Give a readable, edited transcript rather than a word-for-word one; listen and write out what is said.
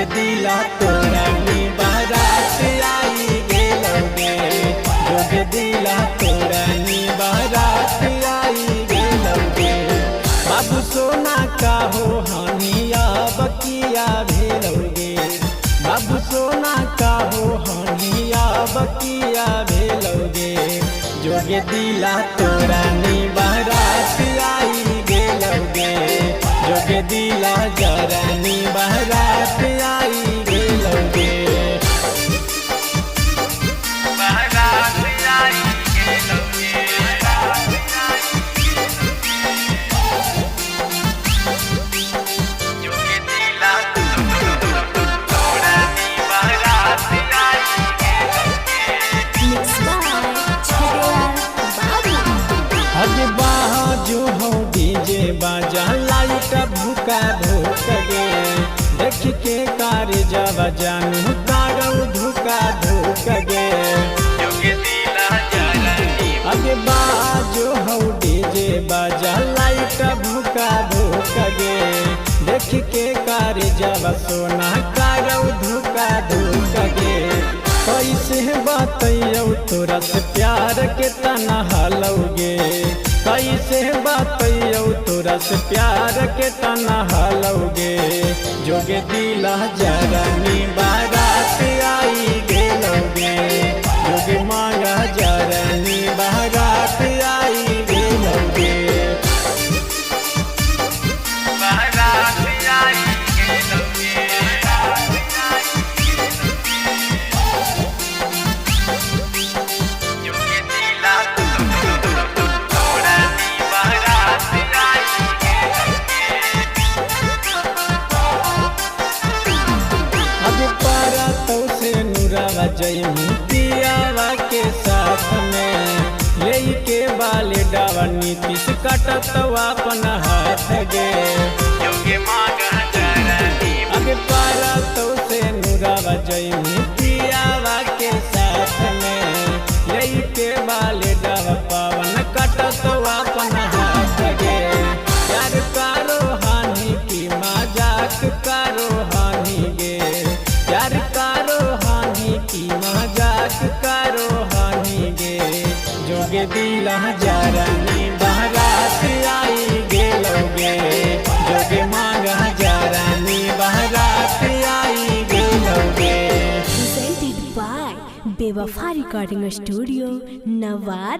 जोगे दिला तोरा नी बारात आई गेलौगे जोगे दिला तोरा नी बारात आई गेलौगे बाबू सोना का हो हनिया बकिया भेलौगे बाबू सोना का हो हनिया बकिया भेलौगे जोगे दिला तोरा नी बारात आई गेलौगे जोगे दिला जरा नी बारात आई गेलौगे बारात आई गेलौगे जोगे दिला तोरा नी बारात आई गेलौगे Mixed by Chhayar Babu. हज बाजू हो डीजे बाजा लाइट भूका भूक गे देख के कार जावा जानू तारौ धुका धुक गे हज बाजू हो डीजे बाजा लाइट भूका भूक गे देख के कार जावा सोना तारौ धुका धुक गे कैसे बतैयौ तोरा से प्यार के तना हलौगे कैसे बतैयौ तोरा से प्यार के तना हलौगे जोगे दिला जरा नी बारात आई गेलौगे जोगे मांगा जरा नी बारात आई गेलौगे बारात आई गेलौगे जोगे दिला तोरा नी बारात आई अब पारा तो से नुरावा जय मुतियावा के साथ में ले के बाले डावा नीतीश कटत अपन हाथ गे जोगे मांगा जरा नी अब पारा तो से नुरावा जय मुतियावा के साथ में ले के बाले डावा पावन कटत अपन हाथ गे प्यार कारो हानि की मजाक कारो हानि गे प्यार कारो हानि की मजाक कारो हानि गे जोगे दिला जरा नी बारात आई गेलौगे जोगे मांगा जरा नी बारात आई गेलौगे Presented by Bewafa Recording Studio, Nawad.